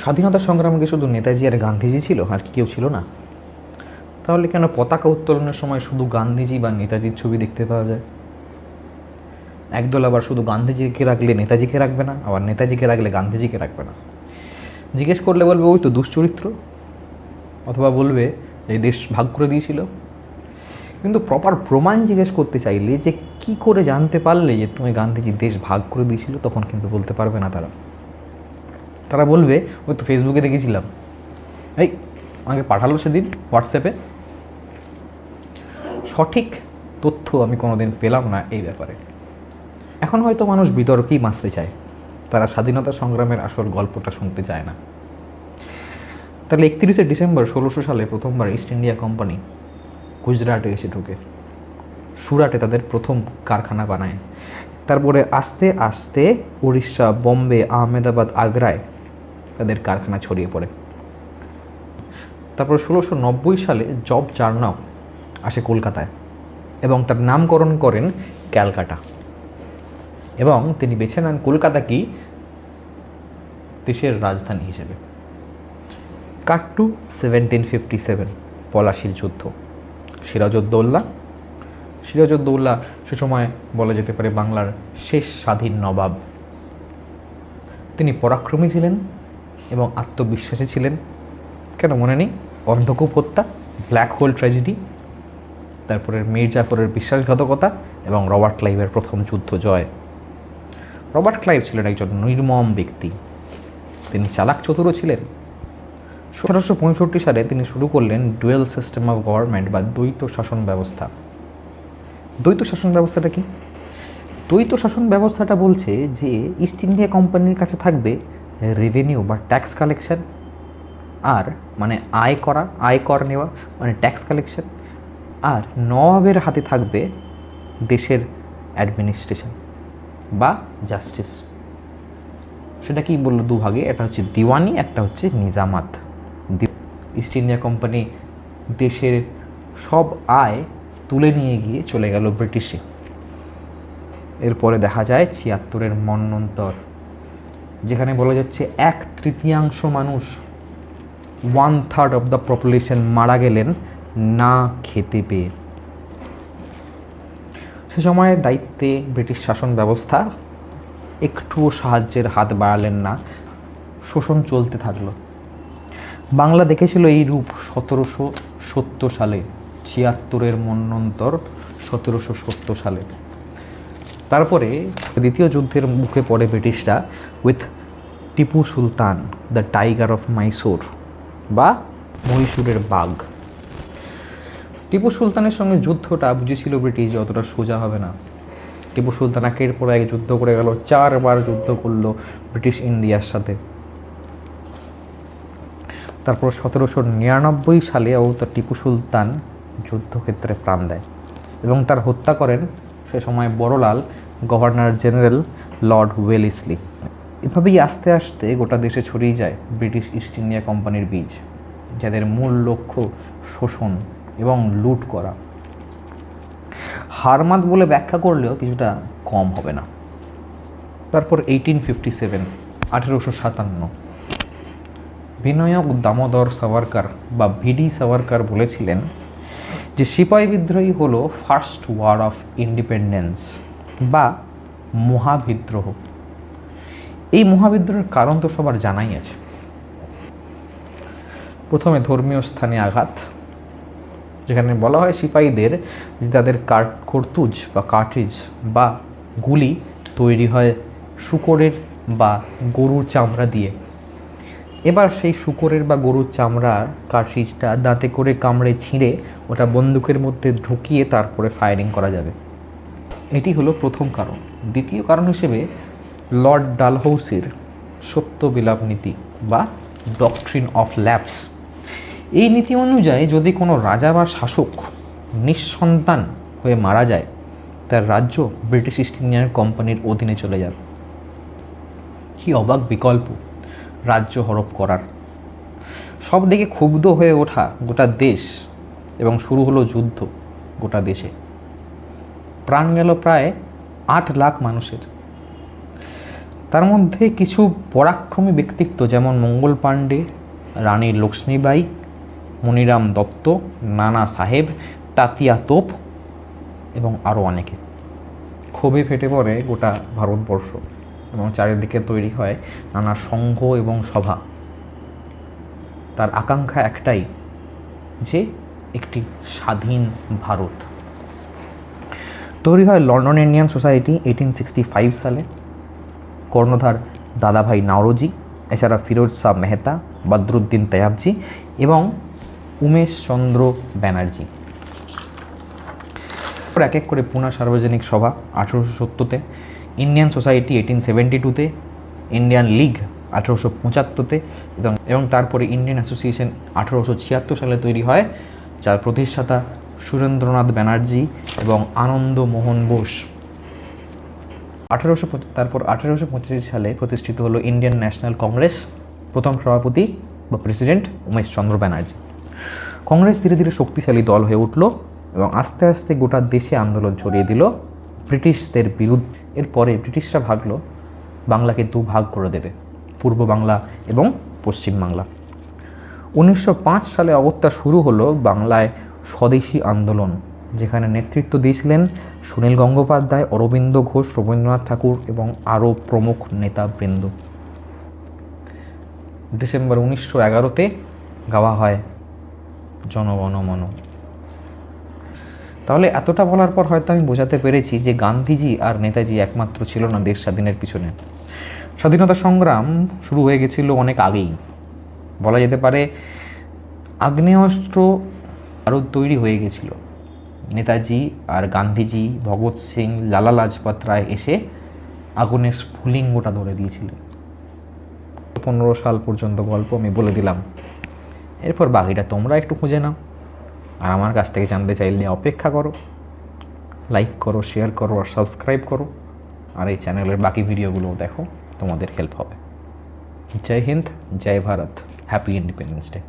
স্বাধীনতা সংগ্রামে কি শুধু নেতাজি আর গান্ধীজি ছিল, আর কি কেউ ছিল না? তাহলে কেন পতাকা উত্তোলনের সময় শুধু গান্ধীজি বা নেতাজির ছবি দেখতে পাওয়া যায়? একদল আবার শুধু গান্ধীজিকে রাখলে নেতাজিকে রাখবে না, আবার নেতাজিকে রাখলে গান্ধীজিকে রাখবে না। জিজ্ঞেস করলে বলবে ওই তো দুশ্চরিত্র, অথবা বলবে এই দেশ ভাগ করে দিয়েছিল। কিন্তু প্রপার প্রমাণ জিজ্ঞেস করতে চাইলে যে কি করে জানতে পারলে যে তুমি গান্ধীজি দেশ ভাগ করে দিয়েছিল, তখন কিন্তু বলতে পারবে না তারা বলবে ওই তো ফেসবুকে দেখেছিলাম, এই আমাকে পাঠালো সেদিন হোয়াটসঅ্যাপে। সঠিক তথ্য আমি কোনোদিন পেলাম না এই ব্যাপারে। এখন হয়তো মানুষ বিতর্কেই মাসতে চায়, তারা স্বাধীনতা সংগ্রামের আসল গল্পটা শুনতে চায় না। তাহলে 31শে ডিসেম্বর 1600 সালে প্রথমবার ইস্ট ইন্ডিয়া কোম্পানি গুজরাটে এসে ঢোকে। সুরাটে তাদের প্রথম কারখানা বানায়। তারপরে আস্তে আস্তে উড়িষ্যা, বম্বে, আহমেদাবাদ, আগ্রায় তাদের কারখানা ছড়িয়ে পড়ে। তারপর 1690 সালে জব চার্নাও আসে কলকাতায় এবং তার নামকরণ করেন ক্যালকাটা, এবং তিনি বেছে নেন কলকাতাকেই দেশের রাজধানী হিসেবে। কাট টু 1757, পলাশির যুদ্ধ। সিরাজউদ্দৌলা সে সময় বলা যেতে পারে বাংলার শেষ স্বাধীন নবাব। তিনি পরাক্রমী ছিলেন এবং আত্মবিশ্বাসী ছিলেন। কেন মনে নেই? অন্ধকূপ হত্যা, ব্ল্যাক হোল ট্র্যাজেডি, তারপরে মীর জাফরের বিশ্বাসঘাতকতা এবং রবার্ট ক্লাইভের প্রথম যুদ্ধ জয়। রবার্ট ক্লাইভ ছিলেন একজন নির্মম ব্যক্তি, তিনি চালাক চতুরও ছিলেন। 1765 সালে তিনি শুরু করলেন ডুয়েল সিস্টেম অফ গভর্নমেন্ট বা দ্বৈত শাসন ব্যবস্থা। দ্বৈত শাসন ব্যবস্থাটা কি? দ্বৈত শাসন ব্যবস্থাটা বলছে যে ইস্ট ইন্ডিয়া কোম্পানির কাছে থাকবে রেভিনিউ বা ট্যাক্স কালেকশন, আর মানে আয় কর নেওয়া মানে ট্যাক্স কালেকশন, আর নবাবের হাতে থাকবে দেশের অ্যাডমিনিস্ট্রেশন বা জাস্টিস। সেটা কি বললো দুভাগে, একটা হচ্ছে দিওয়ানি, একটা হচ্ছে নিজামাত। ইস্ট ইন্ডিয়া কোম্পানি দেশের সব আয় তুলে নিয়ে গিয়ে চলে গেল ব্রিটিশে। এরপরে দেখা যায় 76-এর মন্বন্তর, যেখানে বলা যাচ্ছে 1/3 মানুষ, 1/3 অফ দ্য পপুলেশন মারা গেলেন না খেতে পেয়ে। সে সময় দায়িত্বে ব্রিটিশ শাসন ব্যবস্থা একটুও সাহায্যের হাত বাড়ালেন না, শোষণ চলতে থাকলো। বাংলা দেখেছিল এই রূপ 1770 সালে, 76-এর মন্বন্তর 1770 সালে। তারপরে দ্বিতীয় যুদ্ধের মুখে পড়ে ব্রিটিশরা with Tipu Sultan, the tiger of Mysore বা মহীশূরের বাঘ। টিপু সুলতানের সঙ্গে যুদ্ধটা বুঝেছিল ব্রিটিশ অতটা সোজা হবে না। টিপু সুলতান একের পর এক যুদ্ধ করে গেল, 4 বার যুদ্ধ করলো ব্রিটিশ ইন্ডিয়ার সাথে। তারপর 1799 সালে টিপু সুলতান যুদ্ধক্ষেত্রে প্রাণ দেয় এবং তার হত্যা করেন সে সময় বড়লাল গভর্নর জেনারেল লর্ড ওয়েলেসলি। এভাবেই আস্তে আস্তে গোটা দেশে ছড়িয়ে যায় ব্রিটিশ ইস্ট ইন্ডিয়া কোম্পানির বীজ, যাদের মূল লক্ষ্য শোষণ এবং লুট করা। হারমাত বলে ব্যাখ্যা করলেও কিছুটা কম হবে না। তারপর 1857 বিনায়ক দামোদর সাভারকার বা ভিডি সাভারকার বলেছিলেন যে সিপাহী বিদ্রোহী হলো ফার্স্ট ওয়ার অফ ইন্ডিপেন্ডেন্স বা মহাবিদ্রোহ। এই মহাবিদ্রোহের কারণ তো সবার জানাই আছে। প্রথমে ধর্মীয় স্থানে আঘাত, যেখানে বলা হয় সিপাহীদের যে তাদের কার্তুজ বা কার্ট্রিজ বা গুলি তৈরি হয় শূকরের বা গরুর চামড়া দিয়ে। এবার সেই শূকরের বা গরুর চামড়ার কার্ট্রিজটা দাঁতে করে কামড়ে ছিঁড়ে ওটা বন্দুকের মধ্যে ঢুকিয়ে তারপরে ফায়ারিং করা যাবে। এটি হলো প্রথম কারণ। দ্বিতীয় কারণ হিসেবে লর্ড ডালহৌসির সত্য বিলাপ নীতি বা ডকট্রিন অফ ল্যাপস। এই নীতি অনুযায়ী যদি কোনো রাজা বা শাসক নিঃসন্তান হয়ে মারা যায়, তার রাজ্য ব্রিটিশ ইস্ট ইন্ডিয়া কোম্পানির অধীনে চলে যাবে। কি অবাক বিকল্প রাজ্য হরপ করার! সব দিকে ক্ষুব্ধ হয়ে ওঠা গোটা দেশ এবং শুরু হলো যুদ্ধ গোটা দেশে। প্রাণ গেল প্রায় 8 লাখ মানুষের। তার মধ্যে কিছু পরাক্রমী ব্যক্তিত্ব যেমন মঙ্গল পাণ্ডে, রানী লক্ষ্মীবাই, মনিরাম দত্ত, নানা সাহেব, তাতিয়া তোপ এবং আরও অনেকে। ক্ষোভে ফেটে পড়ে গোটা ভারতবর্ষ এবং চারিদিকে তৈরি হয় নানা সংঘ এবং সভা। তার আকাঙ্ক্ষা একটাই, যে একটি স্বাধীন ভারত। তৈরি হয় লন্ডন ইন্ডিয়ান সোসাইটি 1865 সালে। কর্ণধার দাদাভাই নাওরোজি, এছাড়া ফিরোজ শাহ মেহতা, বদরুদ্দিন তৈয়াবজি এবং উমেশ চন্দ্র ব্যানার্জি। এক এক করে পুনা সার্বজনিক সভা 1870-তে, ইন্ডিয়ান সোসাইটি 1872-তে, ইন্ডিয়ান লিগ 1875-তে এবং তারপরে ইন্ডিয়ান অ্যাসোসিয়েশন 1876 সালে তৈরি হয়, যার প্রতিষ্ঠাতা সুরেন্দ্রনাথ ব্যানার্জি এবং আনন্দ মোহন বোস। তারপর 1885 সালে প্রতিষ্ঠিত হলো ইন্ডিয়ান ন্যাশনাল কংগ্রেস। প্রথম সভাপতি বা প্রেসিডেন্ট উমেশ চন্দ্র ব্যানার্জি। কংগ্রেস ধীরে ধীরে শক্তিশালী দল হয়ে উঠল এবং আস্তে আস্তে গোটা দেশে আন্দোলন ছড়িয়ে দিল ব্রিটিশদের বিরুদ্ধে। এরপরে ব্রিটিশরা ভাবলো বাংলাকে দুভাগ করে দেবে, পূর্ব বাংলা এবং পশ্চিম বাংলা। 1905 সালে অগত্যা শুরু হলো বাংলায় স্বদেশী আন্দোলন, যেখানে নেতৃত্ব দিয়েছিলেন সুনীল গঙ্গোপাধ্যায়, অরবিন্দ ঘোষ, রবীন্দ্রনাথ ঠাকুর এবং আরও প্রমুখ নেতাবৃন্দ। ডিসেম্বর 1911-তে গাওয়া হয় জনগণ মন। তাহলে এতটা বলার পর হয়তো আমি বোঝাতে পেরেছি যে গান্ধীজি আর নেতাজি একমাত্র ছিল না দেশ স্বাধীনের পিছনে। স্বাধীনতা সংগ্রাম শুরু হয়ে গেছিল অনেক আগেই। বলা যেতে পারে আগ্নেয়াস্ত্র ভারত তৈরি হয়ে গেছিল। নেতাজি আর গান্ধীজি, ভগৎ সিং, লালা লাজপত রায় এসে আগুনের স্ফুলিঙ্গটা ধরে দিয়েছিলেন। 15 সাল পর্যন্ত গল্প আমি বলে দিলাম, এরপর বাকিটা তোমরা একটু খুঁজে নাও। আর আমার কাছ থেকে জানতে চাইলে অপেক্ষা করো, লাইক করো, শেয়ার করো আর সাবস্ক্রাইব করো। আর এই চ্যানেলের বাকি ভিডিওগুলোও দেখো, তোমাদের হেল্প হবে। জয় হিন্দ, জয় ভারত, হ্যাপি ইন্ডিপেন্ডেন্স ডে।